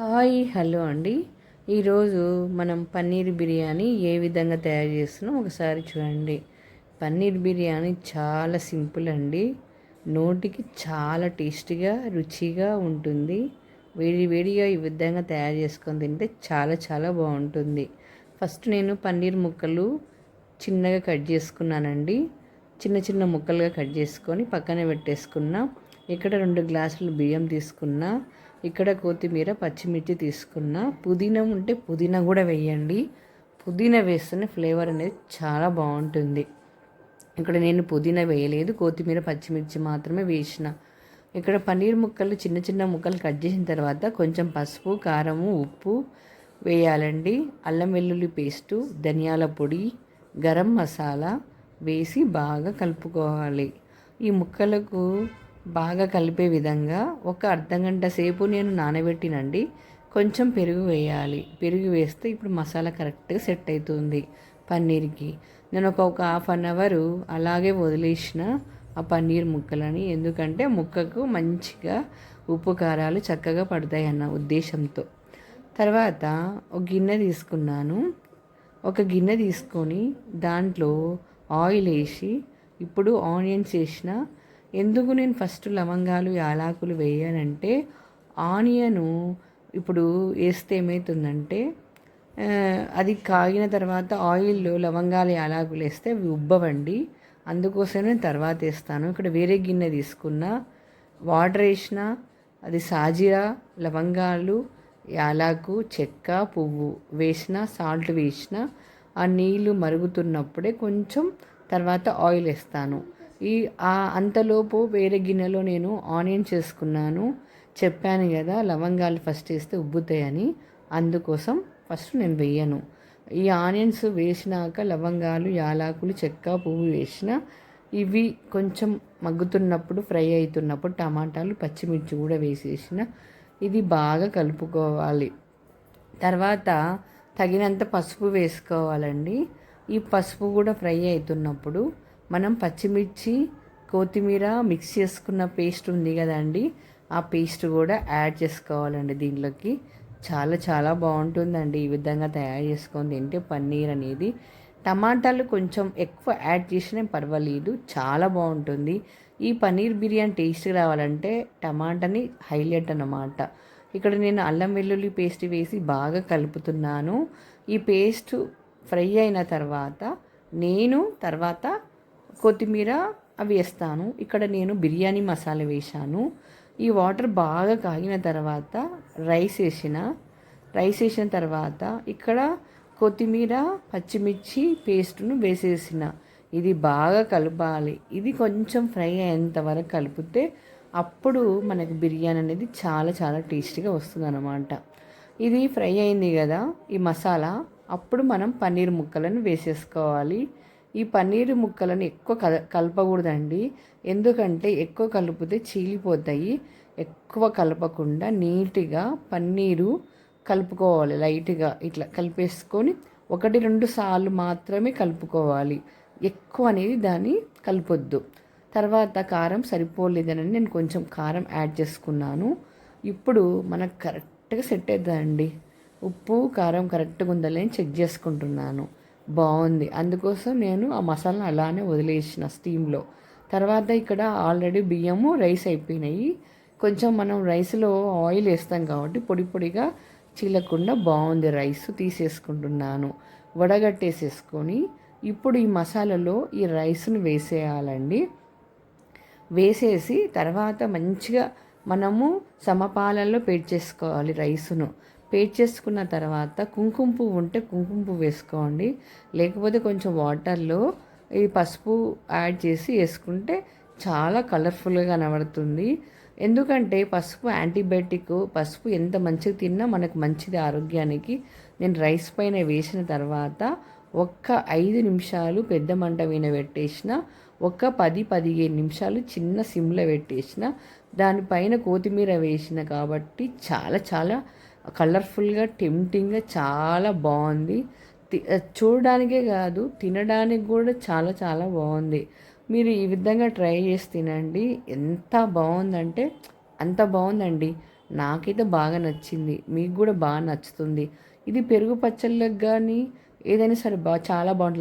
Hi hello అండి. ఈరోజు మనం పన్నీర్ బిర్యానీ ఏ విధంగా తయారు చేస్తున్నాం ఒకసారి చూడండి. పన్నీర్ బిర్యానీ చాలా సింపుల్ అండి. నోటికి చాలా టేస్టీగా రుచిగా ఉంటుంది. వేడి వేడిగా ఈ విధంగా తయారు చేసుకొని తింటే చాలా చాలా బాగుంటుంది. ఫస్ట్ నేను పన్నీర్ ముక్కలు చిన్నగా కట్ చేసుకున్నానండి. చిన్న చిన్న ముక్కలుగా కట్ చేసుకొని పక్కన పెట్టేసుకున్నా. ఇక్కడ 2 గ్లాసులు బియ్యం తీసుకున్నా. ఇక్కడ కొత్తిమీర పచ్చిమిర్చి తీసుకున్న. పుదీనా ఉంటే పుదీనా కూడా వేయండి. పుదీనా వేస్తేనే ఫ్లేవర్ అనేది చాలా బాగుంటుంది. ఇక్కడ నేను పుదీనా వేయలేదు, కొత్తిమీర పచ్చిమిర్చి మాత్రమే వేసిన. ఇక్కడ పన్నీర్ ముక్కలు చిన్న చిన్న ముక్కలు కట్ చేసిన తర్వాత కొంచెం పసుపు, కారము, ఉప్పు వేయాలండి. అల్లం వెల్లుల్లి పేస్టు, ధనియాల పొడి, గరం మసాలా వేసి బాగా కలుపుకోవాలి. ఈ ముక్కలకు బాగా కలిపే విధంగా ఒక అర్ధగంట సేపు నేను నానబెట్టినండి. కొంచెం పెరుగు వేయాలి. పెరుగు వేస్తే ఇప్పుడు మసాలా కరెక్ట్గా సెట్ అవుతుంది పన్నీర్కి. నేను ఒక హాఫ్ అన్ అవరు అలాగే వదిలేసిన ఆ పన్నీర్ ముక్కలని. ఎందుకంటే ముక్కకు మంచిగా ఉప్పు కారాలు చక్కగా పడతాయి అన్న ఉద్దేశంతో. తర్వాత ఒక గిన్నె తీసుకున్నాను. ఒక గిన్నె తీసుకొని దాంట్లో ఆయిల్ వేసి ఇప్పుడు ఆనియన్స్ వేసిన. ఎందుకు నేను ఫస్ట్ లవంగాలు యాలకులు వేయానంటే ఆనియను ఇప్పుడు వేస్తే ఏమవుతుందంటే అది కాగిన తర్వాత ఆయిల్లో లవంగాలు యాలకులు వేస్తే అవి ఉబ్బవండి. అందుకోసమే నేను తర్వాత వేస్తాను. ఇక్కడ వేరే గిన్నె తీసుకున్న, వాటర్ వేసిన, అది సాజీరా, లవంగాలు, యాలకు, చెక్క, పువ్వు వేసిన, సాల్ట్ వేసిన. ఆ నీళ్ళు మరుగుతున్నప్పుడే కొంచెం తర్వాత ఆయిల్ వేస్తాను. అంతలోపు వేరే గిన్నెలో నేను ఆనియన్స్ చేసుకున్నాను. చెప్పాను కదా లవంగాలు ఫస్ట్ వేస్తే ఉబ్బుతాయని, అందుకోసం ఫస్ట్ నేను వేయను. ఈ ఆనియన్స్ వేసినాక లవంగాలు, యాలకులు, చెక్క, పువ్వు వేసిన. ఇవి కొంచెం మగ్గుతున్నప్పుడు, ఫ్రై అవుతున్నప్పుడు టమాటాలు, పచ్చిమిర్చి కూడా వేసేసిన. ఇది బాగా కలుపుకోవాలి. తర్వాత తగినంత పసుపు వేసుకోవాలండి. ఈ పసుపు కూడా ఫ్రై అవుతున్నప్పుడు మనం పచ్చిమిర్చి, కొత్తిమీర మిక్స్ చేసుకున్న పేస్ట్ ఉంది కదండి, ఆ పేస్ట్ కూడా యాడ్ చేసుకోవాలండి దీంట్లోకి. చాలా చాలా బాగుంటుందండి ఈ విధంగా తయారు చేసుకొని తింటే పన్నీర్ అనేది. టమాటాలు కొంచెం ఎక్కువ యాడ్ చేసినా పర్వాలేదు, చాలా బాగుంటుంది. ఈ పన్నీర్ బిర్యానీ టేస్ట్ రావాలంటే టమాటాని హైలైట్ అన్నమాట. ఇక్కడ నేను అల్లం వెల్లుల్లి పేస్ట్ వేసి బాగా కలుపుతున్నాను. ఈ పేస్ట్ ఫ్రై అయిన తర్వాత తర్వాత కొత్తిమీర అవి వేస్తాను. ఇక్కడ నేను బిర్యానీ మసాలా వేశాను. ఈ వాటర్ బాగా కాగిన తర్వాత రైస్ వేసిన తర్వాత ఇక్కడ కొత్తిమీర, పచ్చిమిర్చి పేస్టును వేసేసిన. ఇది బాగా కలపాలి. ఇది కొంచెం ఫ్రై అయ్యేంత వరకు కలిపితే అప్పుడు మనకి బిర్యానీ అనేది చాలా చాలా టేస్టీగా వస్తుంది అన్నమాట. ఇది ఫ్రై అయింది కదా ఈ మసాలా, అప్పుడు మనం పన్నీర్ ముక్కలను వేసేసుకోవాలి. ఈ పన్నీరు ముక్కలను ఎక్కువ కలపకూడదండి. ఎందుకంటే ఎక్కువ కలిపితే చీలిపోతాయి. ఎక్కువ కలపకుండా నీట్గా పన్నీరు కలుపుకోవాలి. లైట్గా ఇట్లా కలిపేసుకొని 1-2 సార్లు మాత్రమే కలుపుకోవాలి. ఎక్కువ అనేది దాన్ని కలపొద్దు. తర్వాత కారం సరిపోలేదని నేను కొంచెం కారం యాడ్ చేసుకున్నాను. ఇప్పుడు మనకు కరెక్ట్గా సెట్ అవుతుందండి. ఉప్పు కారం కరెక్ట్గా ఉందని చెక్ చేసుకుంటున్నాను. బాగుంది. అందుకోసం నేను ఆ మసాలా అలానే వదిలేసిన స్టీమ్లో. తర్వాత ఇక్కడ ఆల్రెడీ బియ్యము, రైస్ అయిపోయినాయి. కొంచెం మనం రైస్లో ఆయిల్ వేస్తాం కాబట్టి పొడి పొడిగా చీలకుండా బాగుంది. రైస్ తీసేసుకుంటున్నాను. వడగట్టేసేసుకొని ఇప్పుడు ఈ మసాలాలో ఈ రైస్ను వేసేయాలండి. వేసేసి తర్వాత మంచిగా మనము సమపాలల్లో పేర్చేసుకోవాలి రైసును. పేస్ట్ చేసుకున్న తర్వాత కుంకుమ పువ్వు ఉంటే కుంకుమ పువ్వు వేసుకోండి. లేకపోతే కొంచెం వాటర్లో ఈ పసుపు యాడ్ చేసి వేసుకుంటే చాలా కలర్ఫుల్గా కనబడుతుంది. ఎందుకంటే పసుపు యాంటీబయాటిక్. పసుపు ఎంత మంచిగా తిన్నా మనకు మంచిది ఆరోగ్యానికి. నేను రైస్ పైన వేసిన తర్వాత ఒక్క 5 నిమిషాలు పెద్ద మంట మీద పెట్టేసిన. ఒక 10-15 నిమిషాలు చిన్న సిమ్లో పెట్టేసిన. దానిపైన కొత్తిమీర వేసిన కాబట్టి చాలా చాలా కలర్ఫుల్గా, టెంప్టింగ్గా చాలా బాగుంది. చూడడానికే కాదు తినడానికి కూడా చాలా చాలా బాగుంది. మీరు ఈ విధంగా ట్రై చేసి తినండి. ఎంత బాగుందంటే అంత బాగుందండి. నాకైతే బాగా నచ్చింది, మీకు కూడా బాగా నచ్చుతుంది. ఇది పెరుగు పచ్చళ్ళకి కానీ ఏదైనా సరే చాలా బాగుంటుంది.